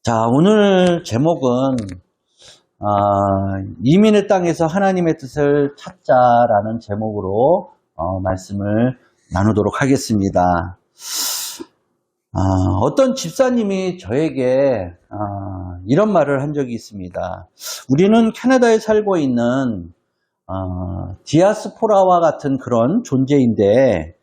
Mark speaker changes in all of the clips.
Speaker 1: 자, 오늘 제목은 이민의 땅에서 하나님의 뜻을 찾자라는 제목으로 말씀을 나누도록 하겠습니다. 어떤 집사님이 저에게 이런 말을 한 적이 있습니다. 우리는 캐나다에 살고 있는 디아스포라와 같은 그런 존재인데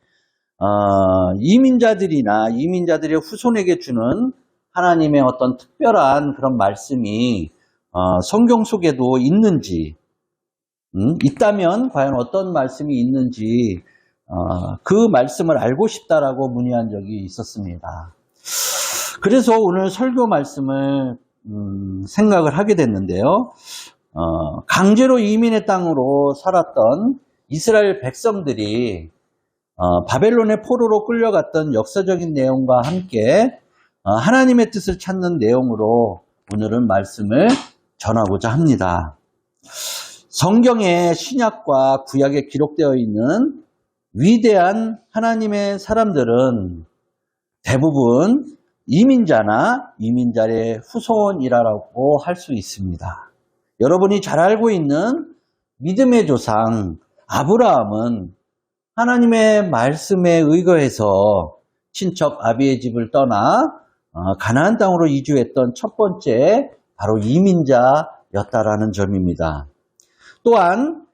Speaker 1: 이민자들이나 이민자들의 후손에게 주는 하나님의 어떤 특별한 그런 말씀이 성경 속에도 있는지, 있다면 과연 어떤 말씀이 있는지 그 말씀을 알고 싶다라고 문의한 적이 있었습니다. 그래서 오늘 설교 말씀을 생각을 하게 됐는데요. 강제로 이민의 땅으로 살았던 이스라엘 백성들이 바벨론의 포로로 끌려갔던 역사적인 내용과 함께 하나님의 뜻을 찾는 내용으로 오늘은 말씀을 전하고자 합니다. 성경의 신약과 구약에 기록되어 있는 위대한 하나님의 사람들은 대부분 이민자나 이민자의 후손이라고 할 수 있습니다. 여러분이 잘 알고 있는 믿음의 조상 아브라함은 하나님의 말씀에 의거해서 친척 아비의 집을 떠나 가나안 땅으로 이주했던 첫 번째 바로 이민자였다라는 점입니다. 또한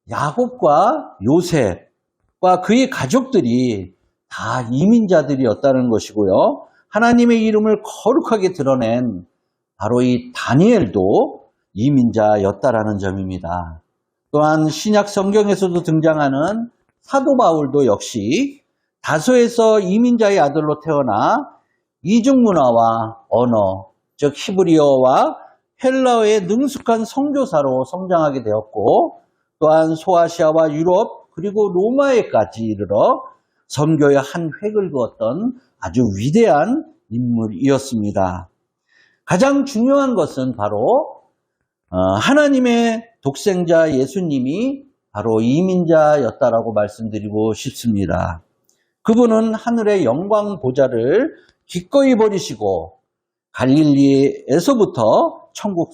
Speaker 1: 야곱과 요셉과 그의 가족들이 다 이민자들이었다는 것이고요. 하나님의 이름을 거룩하게 드러낸 바로 이 다니엘도 이민자였다라는 점입니다. 또한 신약 성경에서도 등장하는 사도 바울도 역시 다소에서 이민자의 아들로 태어나 이중문화와 언어, 즉 히브리어와 헬라어의 능숙한 선교사로 성장하게 되었고, 또한 소아시아와 유럽 그리고 로마에까지 이르러 선교의 한 획을 그었던 아주 위대한 인물이었습니다. 가장 중요한 것은 바로 하나님의 독생자 예수님이 바로 이민자였다라고 말씀드리고 싶습니다. 그분은 하늘의 영광 보좌를 기꺼이 버리시고 갈릴리에서부터 천국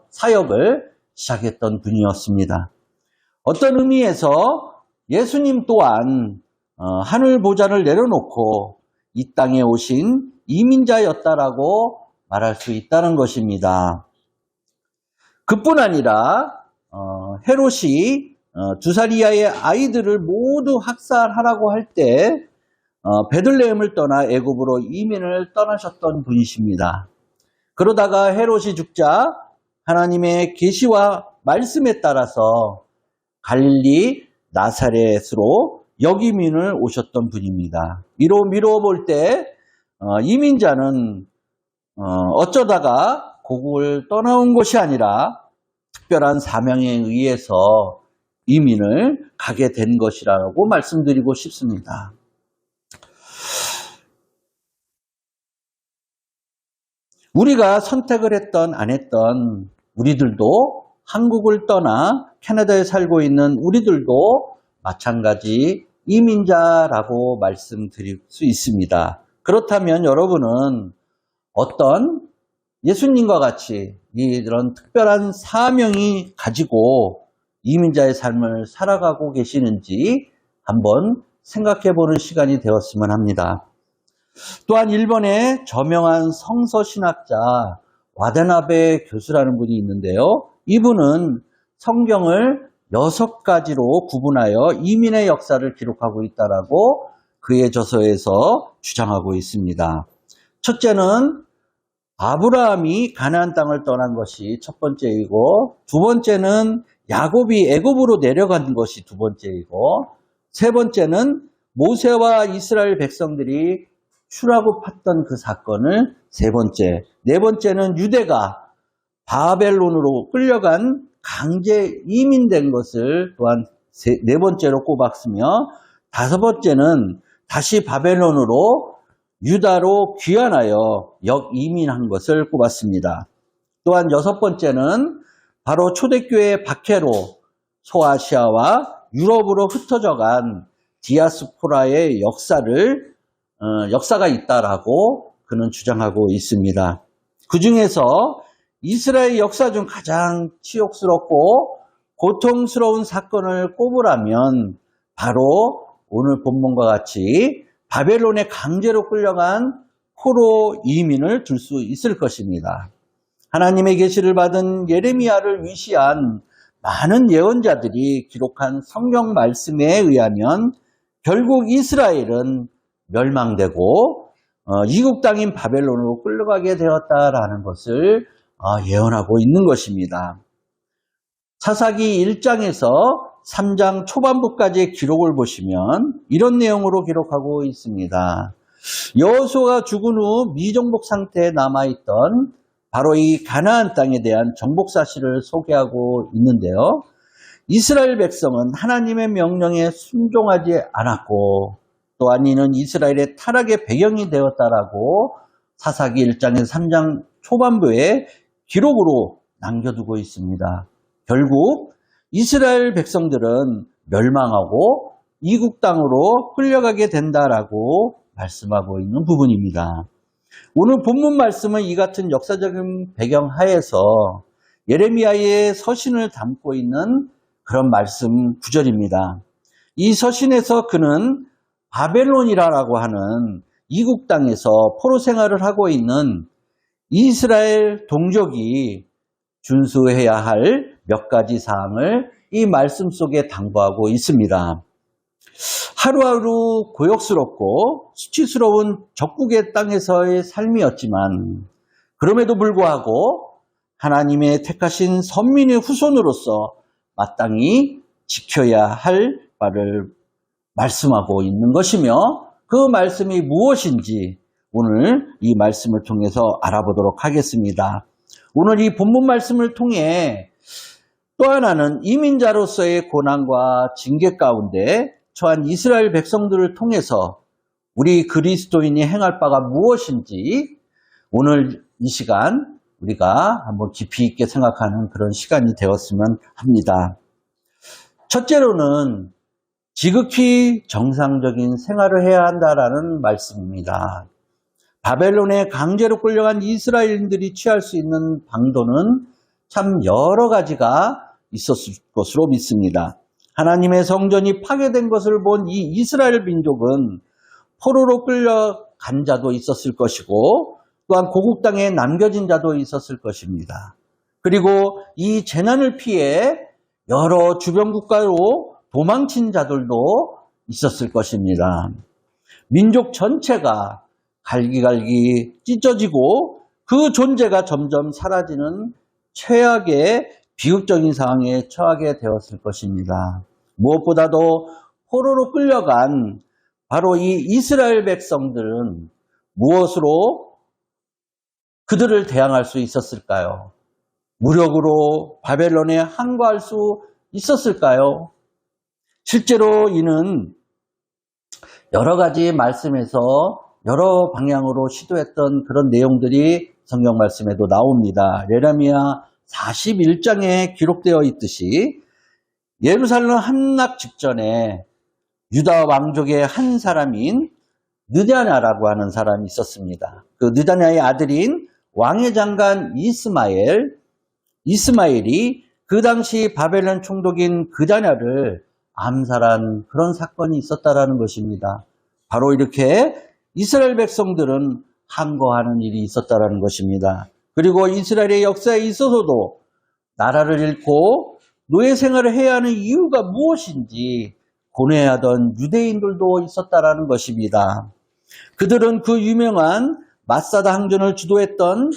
Speaker 1: 사역을 시작했던 분이었습니다. 어떤 의미에서 예수님 또한 하늘 보좌를 내려놓고 이 땅에 오신 이민자였다라고 말할 수 있다는 것입니다. 그뿐 아니라 헤롯이 두 살 이하의 아이들을 모두 학살하라고 할 때 베들레헴을 떠나 애굽으로 이민을 떠나셨던 분이십니다. 그러다가 헤롯이 죽자 하나님의 계시와 말씀에 따라서 갈릴리 나사렛으로 역이민을 오셨던 분입니다. 이로 미루어 볼 때 이민자는 어쩌다가 고국을 떠나온 것이 아니라 특별한 사명에 의해서 이민을 가게 된 것이라고 말씀드리고 싶습니다. 우리가 선택을 했던 안 했던 우리들도 한국을 떠나 캐나다에 살고 있는 우리들도 마찬가지 이민자라고 말씀드릴 수 있습니다. 그렇다면 여러분은 어떤 예수님과 같이 이런 특별한 사명이 가지고 이민자의 삶을 살아가고 계시는지 한번 생각해 보는 시간이 되었으면 합니다. 또한 일본의 저명한 성서신학자 와다나베 교수라는 분이 있는데요. 이분은 성경을 6가지로 구분하여 이민의 역사를 기록하고 있다라고 그의 저서에서 주장하고 있습니다. 첫째는 아브라함이 가나안 땅을 떠난 것이 첫 번째이고, 두 번째는 야곱이 애굽으로 내려간 것이 두 번째이고, 세 번째는 모세와 이스라엘 백성들이 출애굽했던 그 사건을 세 번째, 네 번째는 유대가 바벨론으로 끌려간 강제 이민된 것을 또한 네 번째로 꼽았으며, 다섯 번째는 다시 바벨론으로 유다로 귀환하여 역이민한 것을 꼽았습니다. 또한 여섯 번째는 바로 초대교회의 박해로 소아시아와 유럽으로 흩어져간 디아스포라의 역사가 있다라고 그는 주장하고 있습니다. 그 중에서 이스라엘 역사 중 가장 치욕스럽고 고통스러운 사건을 꼽으라면 바로 오늘 본문과 같이 바벨론에 강제로 끌려간 포로 이민을 들 수 있을 것입니다. 하나님의 계시를 받은 예레미야를 위시한 많은 예언자들이 기록한 성경 말씀에 의하면 결국 이스라엘은 멸망되고 이국 땅인 바벨론으로 끌려가게 되었다라는 것을 예언하고 있는 것입니다. 사사기 1장에서 3장 초반부까지의 기록을 보시면 이런 내용으로 기록하고 있습니다. 여호수아가 죽은 후 미정복 상태에 남아있던 바로 이 가나안 땅에 대한 정복 사실을 소개하고 있는데요. 이스라엘 백성은 하나님의 명령에 순종하지 않았고 또한 이는 이스라엘의 타락의 배경이 되었다라고 사사기 1장에서 3장 초반부에 기록으로 남겨두고 있습니다. 결국 이스라엘 백성들은 멸망하고 이국 땅으로 끌려가게 된다라고 말씀하고 있는 부분입니다. 오늘 본문 말씀은 이 같은 역사적인 배경 하에서 예레미야의 서신을 담고 있는 그런 말씀 구절입니다. 이 서신에서 그는 바벨론이라고 하는 이국 땅에서 포로 생활을 하고 있는 이스라엘 동족이 준수해야 할 몇 가지 사항을 이 말씀 속에 당부하고 있습니다. 하루하루 고역스럽고 수치스러운 적국의 땅에서의 삶이었지만 그럼에도 불구하고 하나님의 택하신 선민의 후손으로서 마땅히 지켜야 할 바를 말씀하고 있는 것이며 그 말씀이 무엇인지 오늘 이 말씀을 통해서 알아보도록 하겠습니다. 오늘 이 본문 말씀을 통해 또 하나는 이민자로서의 고난과 징계 가운데 처한 이스라엘 백성들을 통해서 우리 그리스도인이 행할 바가 무엇인지 오늘 이 시간 우리가 한번 깊이 있게 생각하는 그런 시간이 되었으면 합니다. 첫째로는 지극히 정상적인 생활을 해야 한다라는 말씀입니다. 바벨론에 강제로 끌려간 이스라엘인들이 취할 수 있는 방도는 참 여러 가지가 있었을 것으로 믿습니다. 하나님의 성전이 파괴된 것을 본 이 이스라엘 민족은 포로로 끌려간 자도 있었을 것이고 또한 고국 땅에 남겨진 자도 있었을 것입니다. 그리고 이 재난을 피해 여러 주변 국가로 도망친 자들도 있었을 것입니다. 민족 전체가 갈기갈기 찢어지고 그 존재가 점점 사라지는 최악의 비극적인 상황에 처하게 되었을 것입니다. 무엇보다도 포로로 끌려간 바로 이 이스라엘 백성들은 무엇으로 그들을 대항할 수 있었을까요? 무력으로 바벨론에 항거할 수 있었을까요? 실제로 이는 여러 가지 말씀에서 여러 방향으로 시도했던 그런 내용들이 성경 말씀에도 나옵니다. 예레미야 41장에 기록되어 있듯이 예루살렘 함락 직전에 유다 왕족의 한 사람인 느다냐라고 하는 사람이 있었습니다. 그 느다냐의 아들인 왕의 장관 이스마엘이 그 당시 바벨론 총독인 그다냐를 암살한 그런 사건이 있었다라는 것입니다. 바로 이렇게 이스라엘 백성들은 항거하는 일이 있었다라는 것입니다. 그리고 이스라엘의 역사에 있어서도 나라를 잃고 노예 생활을 해야 하는 이유가 무엇인지 고뇌하던 유대인들도 있었다라는 것입니다. 그들은 그 유명한 마사다 항전을 주도했던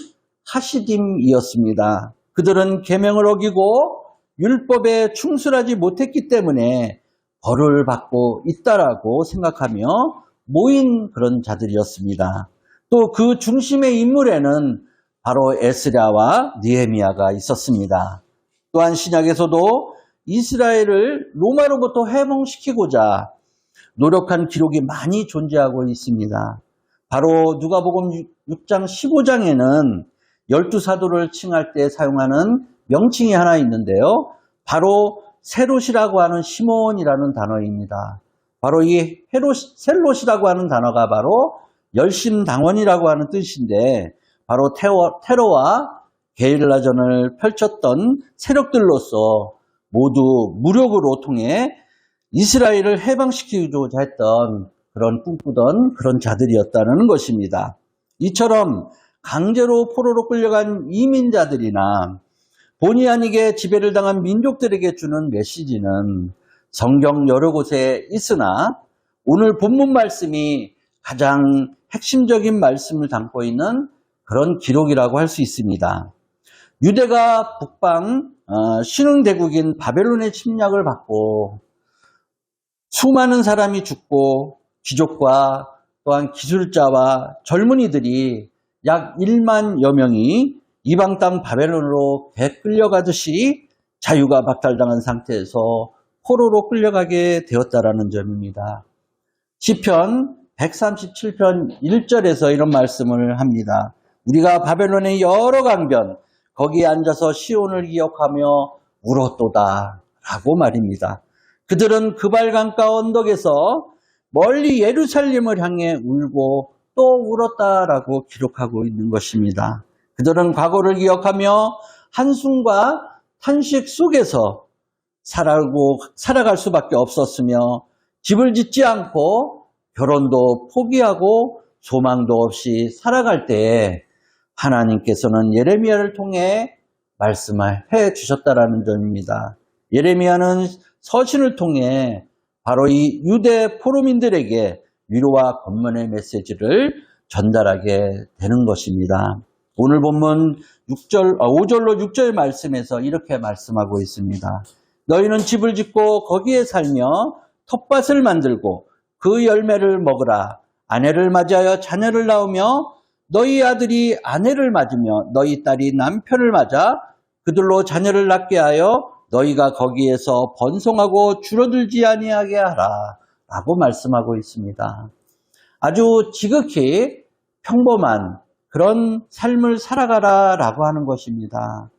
Speaker 1: 하시딤이었습니다. 그들은 계명을 어기고 율법에 충실하지 못했기 때문에 벌을 받고 있다라고 생각하며 모인 그런 자들이었습니다. 또 그 중심의 인물에는 바로 에스라와 느헤미야가 있었습니다. 또한 신약에서도 이스라엘을 로마로부터 해방시키고자 노력한 기록이 많이 존재하고 있습니다. 바로 누가복음 6장 15장에는 12사도를 칭할 때 사용하는 명칭이 하나 있는데요. 바로 세롯이라고 하는 시몬이라는 단어입니다. 바로 이 셀롯이라고 하는 단어가 바로 열심당원이라고 하는 뜻인데 바로 테러와 게릴라전을 펼쳤던 세력들로서 모두 무력으로 통해 이스라엘을 해방시키고자 했던 꿈꾸던 그런 자들이었다는 것입니다. 이처럼 강제로 포로로 끌려간 이민자들이나 본의 아니게 지배를 당한 민족들에게 주는 메시지는 성경 여러 곳에 있으나 오늘 본문 말씀이 가장 핵심적인 말씀을 담고 있는 그런 기록이라고 할 수 있습니다. 유대가 북방 신흥대국인 바벨론의 침략을 받고 수많은 사람이 죽고 귀족과 또한 기술자와 젊은이들이 약 1만여 명이 이방 땅 바벨론으로 배 끌려가듯이 자유가 박탈당한 상태에서 포로로 끌려가게 되었다라는 점입니다. 시편 137편 1절에서 이런 말씀을 합니다. 우리가 바벨론의 여러 강변 거기에 앉아서 시온을 기억하며 울었도다 라고 말입니다. 그들은 그발 강가 언덕에서 멀리 예루살렘을 향해 울고 또 울었다라고 기록하고 있는 것입니다. 그들은 과거를 기억하며 한숨과 탄식 속에서 살아갈 수밖에 없었으며 집을 짓지 않고 결혼도 포기하고 소망도 없이 살아갈 때에 하나님께서는 예레미야를 통해 말씀을 해 주셨다라는 점입니다. 예레미야는 서신을 통해 바로 이 유대 포로민들에게 위로와 권면의 메시지를 전달하게 되는 것입니다. 오늘 본문 5절로 6절 말씀에서 이렇게 말씀하고 있습니다. 너희는 집을 짓고 거기에 살며 텃밭을 만들고 그 열매를 먹으라. 아내를 맞이하여 자녀를 낳으며 너희 아들이 아내를 맞으며 너희 딸이 남편을 맞아 그들로 자녀를 낳게 하여 너희가 거기에서 번성하고 줄어들지 아니하게 하라 라고 말씀하고 있습니다. 아주 지극히 평범한 그런 삶을 살아가라 라고 하는 것입니다.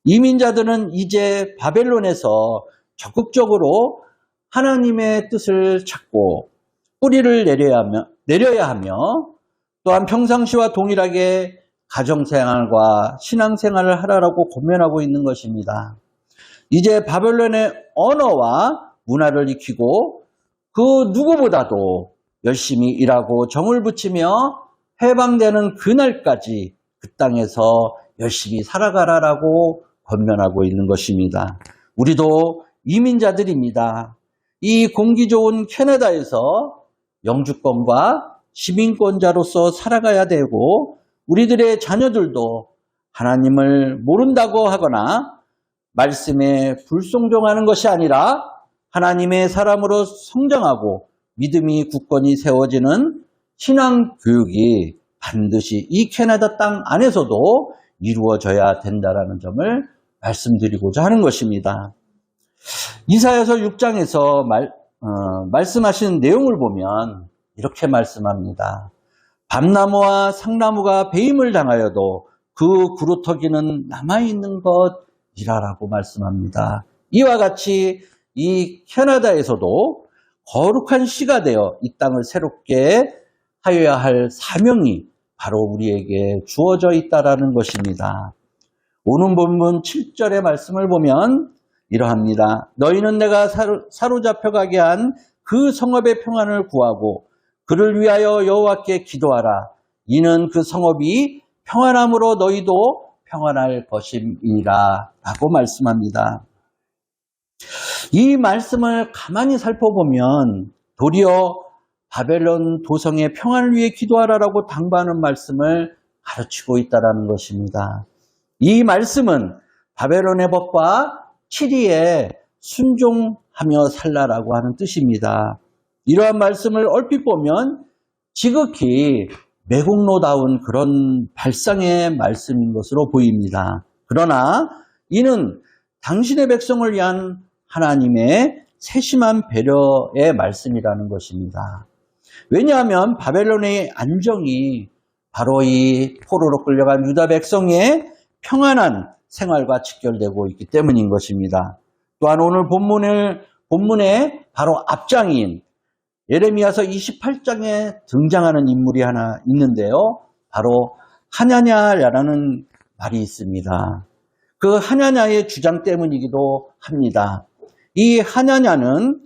Speaker 1: 이민자들은 이제 바벨론에서 적극적으로 하나님의 뜻을 찾고 뿌리를 내려야 하며 또한 평상시와 동일하게 가정생활과 신앙생활을 하라고 권면하고 있는 것입니다. 이제 바벨론의 언어와 문화를 익히고 그 누구보다도 열심히 일하고 정을 붙이며 해방되는 그날까지 그 땅에서 열심히 살아가라라고 권면하고 있는 것입니다. 우리도 이민자들입니다. 이 공기 좋은 캐나다에서 영주권과 시민권자로서 살아가야 되고 우리들의 자녀들도 하나님을 모른다고 하거나 말씀에 불순종하는 것이 아니라 하나님의 사람으로 성장하고 믿음이 굳건히 세워지는 신앙 교육이 반드시 이 캐나다 땅 안에서도 이루어져야 된다는 점을 말씀드리고자 하는 것입니다. 이사야서 6장에서 말씀하신 내용을 보면 이렇게 말씀합니다. 밤나무와 상나무가 배임을 당하여도 그 구루터기는 남아있는 것이라고 말씀합니다. 이와 같이 이 캐나다에서도 거룩한 씨가 되어 이 땅을 새롭게 하여야 할 사명이 바로 우리에게 주어져 있다라는 것입니다. 오늘 본문 7절의 말씀을 보면 이러합니다. 너희는 내가 사로잡혀가게 한 그 성읍의 평안을 구하고 그를 위하여 여호와께 기도하라. 이는 그 성읍이 평안함으로 너희도 평안할 것임이라 라고 말씀합니다. 이 말씀을 가만히 살펴보면 도리어 바벨론 도성의 평안을 위해 기도하라라고 당부하는 말씀을 가르치고 있다는 것입니다. 이 말씀은 바벨론의 법과 치리에 순종하며 살라라고 하는 뜻입니다. 이러한 말씀을 얼핏 보면 지극히 매국노다운 그런 발상의 말씀인 것으로 보입니다. 그러나 이는 당신의 백성을 위한 하나님의 세심한 배려의 말씀이라는 것입니다. 왜냐하면 바벨론의 안정이 바로 이 포로로 끌려간 유다 백성의 평안한 생활과 직결되고 있기 때문인 것입니다. 또한 오늘 본문의 바로 앞장인 예레미야서 28장에 등장하는 인물이 하나 있는데요. 바로 하냐냐라는 말이 있습니다. 그 하냐냐의 주장 때문이기도 합니다. 이 하냐냐는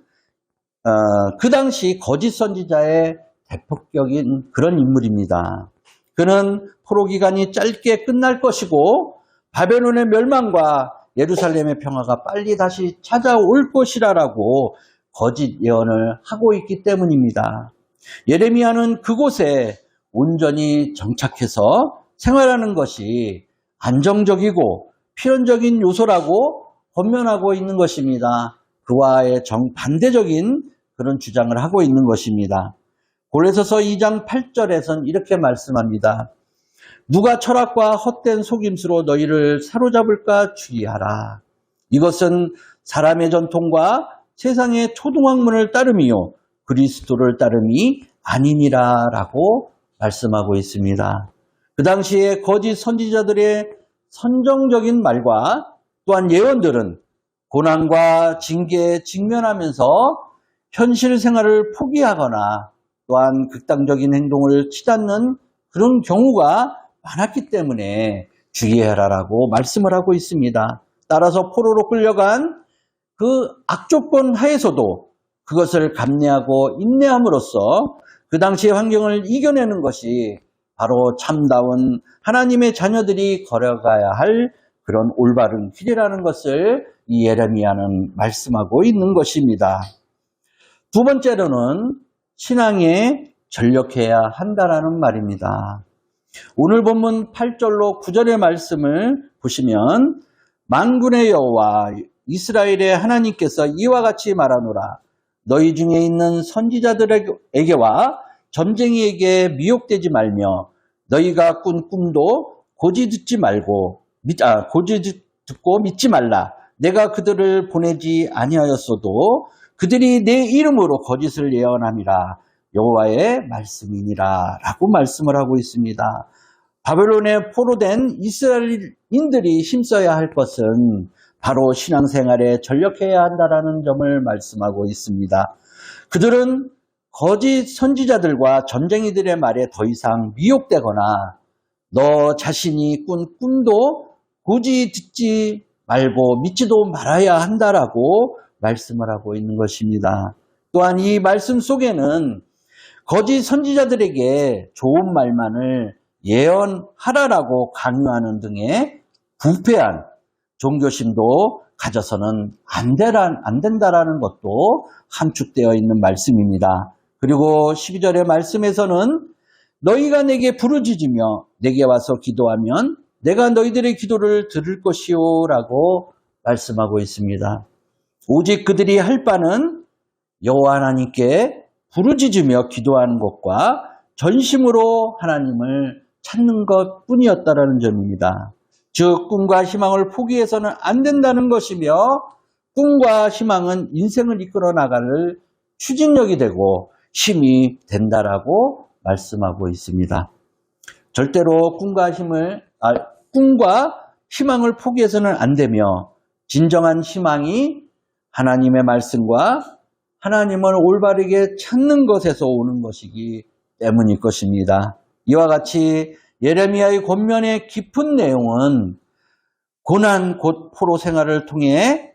Speaker 1: 그 당시 거짓 선지자의 대표적인 그런 인물입니다. 그는 포로 기간이 짧게 끝날 것이고 바벨론의 멸망과 예루살렘의 평화가 빨리 다시 찾아올 것이라고 거짓 예언을 하고 있기 때문입니다. 예레미야는 그곳에 온전히 정착해서 생활하는 것이 안정적이고 필연적인 요소라고 권면하고 있는 것입니다. 그와의 정반대적인 그런 주장을 하고 있는 것입니다. 골로새서 2장 8절에서는 이렇게 말씀합니다. 누가 철학과 헛된 속임수로 너희를 사로잡을까 주의하라. 이것은 사람의 전통과 세상의 초등학문을 따름이요 그리스도를 따름이 아니니라라고 말씀하고 있습니다. 그 당시에 거짓 선지자들의 선정적인 말과 또한 예언들은 고난과 징계에 직면하면서 현실 생활을 포기하거나 또한 극단적인 행동을 치닫는 그런 경우가 많았기 때문에 주의하라라고 말씀을 하고 있습니다. 따라서 포로로 끌려간 그 악조건 하에서도 그것을 감내하고 인내함으로써 그 당시의 환경을 이겨내는 것이 바로 참다운 하나님의 자녀들이 걸어가야 할 그런 올바른 길이라는 것을 이 예레미야는 말씀하고 있는 것입니다. 두 번째로는 신앙에 전력해야 한다라는 말입니다. 오늘 본문 8절로 9절의 말씀을 보시면 만군의 여호와 이스라엘의 하나님께서 이와 같이 말하노라. 너희 중에 있는 선지자들에게와 점쟁이에게 미혹되지 말며 너희가 꾼 꿈도 고지 듣고 믿지 말라. 내가 그들을 보내지 아니하였어도 그들이 내 이름으로 거짓을 예언함이라. 여호와의 말씀이니라 라고 말씀을 하고 있습니다. 바벨론에 포로된 이스라엘인들이 힘써야 할 것은 바로 신앙생활에 전력해야 한다는 점을 말씀하고 있습니다. 그들은 거짓 선지자들과 전쟁이들의 말에 더 이상 미혹되거나 너 자신이 꾼 꿈도 고지 듣지 말고 믿지도 말아야 한다라고 말씀을 하고 있는 것입니다. 또한 이 말씀 속에는 거짓 선지자들에게 좋은 말만을 예언하라라고 강요하는 등의 부패한 종교심도 가져서는 안 된다라는 것도 함축되어 있는 말씀입니다. 그리고 12절의 말씀에서는 너희가 내게 부르짖으며 내게 와서 기도하면 내가 너희들의 기도를 들을 것이요 라고 말씀하고 있습니다. 오직 그들이 할 바는 여호와 하나님께 부르짖으며 기도하는 것과 전심으로 하나님을 찾는 것뿐이었다라는 점입니다. 즉 꿈과 희망을 포기해서는 안 된다는 것이며 꿈과 희망은 인생을 이끌어 나가는 추진력이 되고 힘이 된다라고 말씀하고 있습니다. 절대로 꿈과 희망을 포기해서는 안 되며 진정한 희망이 하나님의 말씀과 하나님을 올바르게 찾는 것에서 오는 것이기 때문일 것입니다. 이와 같이 예레미야의 권면의 깊은 내용은 고난 곧 포로 생활을 통해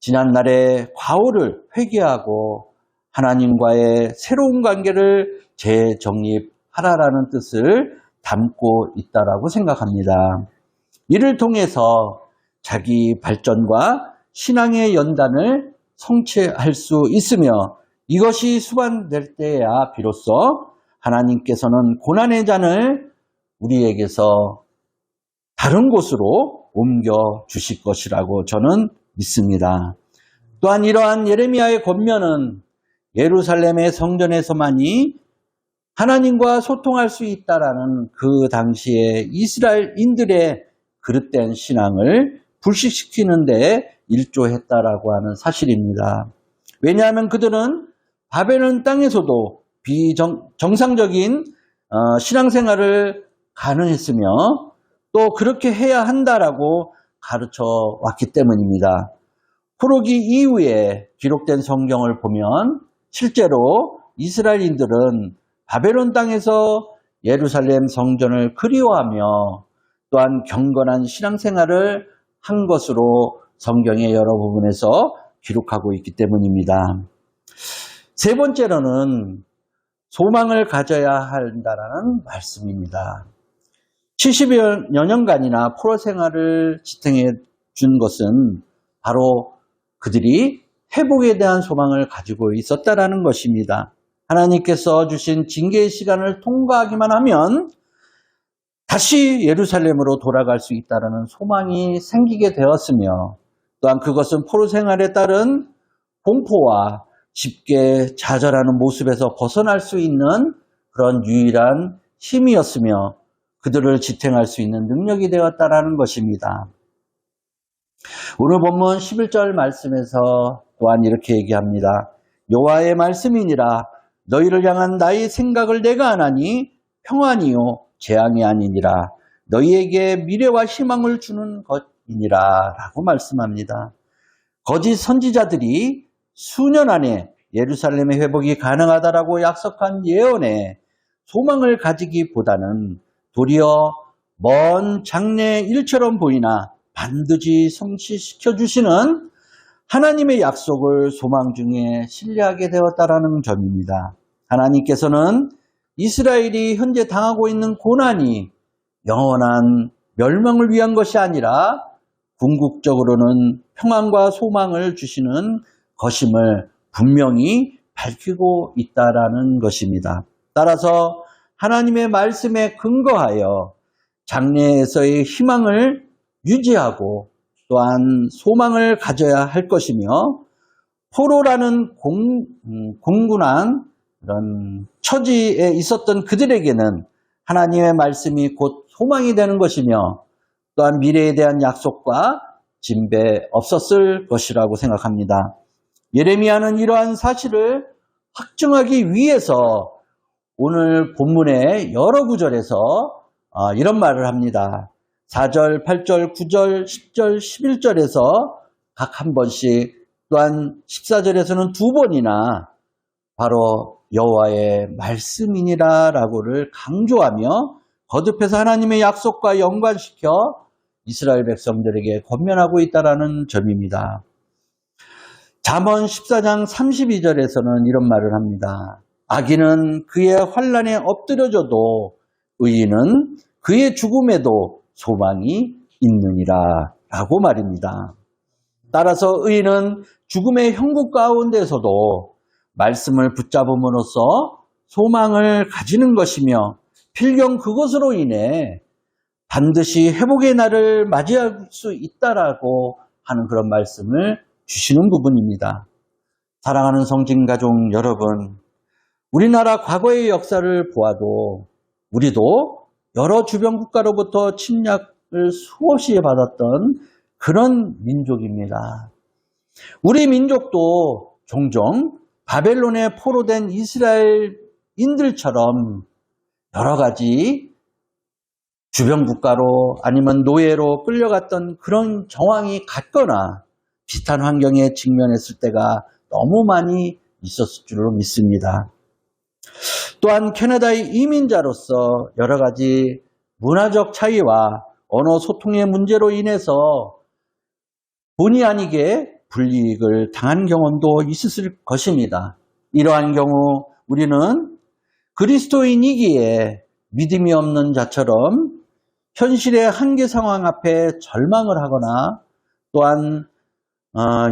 Speaker 1: 지난날의 과오를 회개하고 하나님과의 새로운 관계를 재정립하라라는 뜻을 담고 있다라고 생각합니다. 이를 통해서 자기 발전과 신앙의 연단을 성취할 수 있으며 이것이 수반될 때야 비로소 하나님께서는 고난의 잔을 우리에게서 다른 곳으로 옮겨 주실 것이라고 저는 믿습니다. 또한 이러한 예레미야의 권면은 예루살렘의 성전에서만이 하나님과 소통할 수 있다라는 그 당시에 이스라엘인들의 그릇된 신앙을 불식시키는 데 일조했다라고 하는 사실입니다. 왜냐하면 그들은 바벨론 땅에서도 비정상적인 신앙생활을 가능했으며 또 그렇게 해야 한다라고 가르쳐 왔기 때문입니다. 포로기 이후에 기록된 성경을 보면 실제로 이스라엘인들은 바벨론 땅에서 예루살렘 성전을 그리워하며 또한 경건한 신앙생활을 한 것으로 성경의 여러 부분에서 기록하고 있기 때문입니다. 세 번째로는 소망을 가져야 한다는 말씀입니다. 70여 년간이나 포로 생활을 지탱해 준 것은 바로 그들이 회복에 대한 소망을 가지고 있었다라는 것입니다. 하나님께서 주신 징계의 시간을 통과하기만 하면 다시 예루살렘으로 돌아갈 수 있다는 소망이 생기게 되었으며 또한 그것은 포로 생활에 따른 공포와 쉽게 좌절하는 모습에서 벗어날 수 있는 그런 유일한 힘이었으며 그들을 지탱할 수 있는 능력이 되었다라는 것입니다. 오늘 본문 11절 말씀에서 또한 이렇게 얘기합니다. 여호와의 말씀이니라 너희를 향한 나의 생각을 내가 아나니 평안이요 재앙이 아니니라 너희에게 미래와 희망을 주는 것이니라 라고 말씀합니다. 거짓 선지자들이 수년 안에 예루살렘의 회복이 가능하다라고 약속한 예언에 소망을 가지기보다는 도리어 먼 장래 일처럼 보이나 반드시 성취시켜 주시는 하나님의 약속을 소망 중에 신뢰하게 되었다라는 점입니다. 하나님께서는 이스라엘이 현재 당하고 있는 고난이 영원한 멸망을 위한 것이 아니라 궁극적으로는 평안과 소망을 주시는 것임을 분명히 밝히고 있다라는 것입니다. 따라서 하나님의 말씀에 근거하여 장래에서의 희망을 유지하고 또한 소망을 가져야 할 것이며 포로라는 공군한 그런 처지에 있었던 그들에게는 하나님의 말씀이 곧 소망이 되는 것이며 또한 미래에 대한 약속과 진배 없었을 것이라고 생각합니다. 예레미야는 이러한 사실을 확증하기 위해서 오늘 본문의 여러 구절에서 이런 말을 합니다. 4절, 8절, 9절, 10절, 11절에서 각 한 번씩 또한 14절에서는 두 번이나 바로 여호와의 말씀이니라 라고를 강조하며 거듭해서 하나님의 약속과 연관시켜 이스라엘 백성들에게 권면하고 있다는 점입니다. 잠언 14장 32절에서는 이런 말을 합니다. 악인은 그의 환난에 엎드려져도 의인은 그의 죽음에도 소망이 있느니라 라고 말입니다. 따라서 의인은 죽음의 형국 가운데서도 말씀을 붙잡음으로써 소망을 가지는 것이며 필경 그것으로 인해 반드시 회복의 날을 맞이할 수 있다라고 하는 그런 말씀을 주시는 부분입니다. 사랑하는 성진가족 여러분, 우리나라 과거의 역사를 보아도 우리도 여러 주변 국가로부터 침략을 수없이 받았던 그런 민족입니다. 우리 민족도 종종 바벨론에 포로된 이스라엘인들처럼 여러 가지 주변 국가로 아니면 노예로 끌려갔던 그런 정황이 같거나 비슷한 환경에 직면했을 때가 너무 많이 있었을 줄로 믿습니다. 또한 캐나다의 이민자로서 여러 가지 문화적 차이와 언어 소통의 문제로 인해서 본의 아니게 불이익을 당한 경험도 있었을 것입니다. 이러한 경우 우리는 그리스도인이기에 믿음이 없는 자처럼 현실의 한계 상황 앞에 절망을 하거나 또한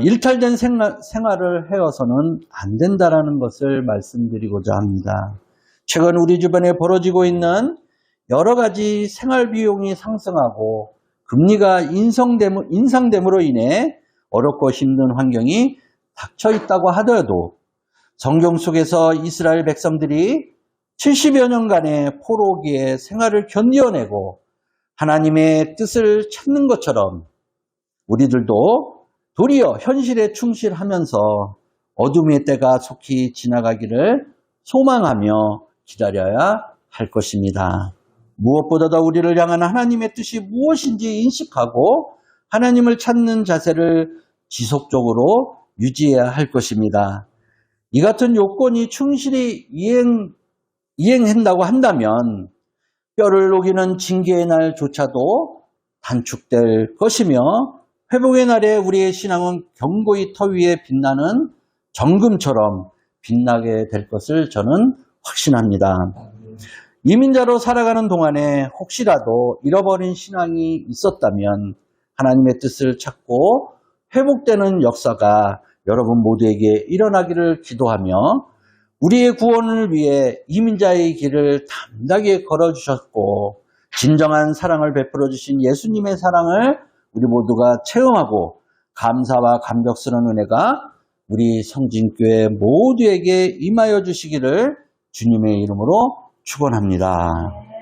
Speaker 1: 일탈된 생활을 해서는 안 된다는 것을 말씀드리고자 합니다. 최근 우리 주변에 벌어지고 있는 여러 가지 생활 비용이 상승하고 금리가 인상됨으로 인해 어렵고 힘든 환경이 닥쳐 있다고 하더라도 성경 속에서 이스라엘 백성들이 70여 년간의 포로기의 생활을 견뎌내고 하나님의 뜻을 찾는 것처럼 우리들도 도리어 현실에 충실하면서 어둠의 때가 속히 지나가기를 소망하며 기다려야 할 것입니다. 무엇보다도 우리를 향한 하나님의 뜻이 무엇인지 인식하고 하나님을 찾는 자세를 지속적으로 유지해야 할 것입니다. 이 같은 요건이 충실히 이행한다고 한다면 뼈를 녹이는 징계의 날조차도 단축될 것이며 회복의 날에 우리의 신앙은 견고히 터 위에 빛나는 정금처럼 빛나게 될 것을 저는 확신합니다. 이민자로 살아가는 동안에 혹시라도 잃어버린 신앙이 있었다면 하나님의 뜻을 찾고 회복되는 역사가 여러분 모두에게 일어나기를 기도하며 우리의 구원을 위해 이민자의 길을 담대하게 걸어주셨고 진정한 사랑을 베풀어 주신 예수님의 사랑을 우리 모두가 체험하고 감사와 감격스러운 은혜가 우리 성진교회 모두에게 임하여 주시기를 주님의 이름으로 축원합니다.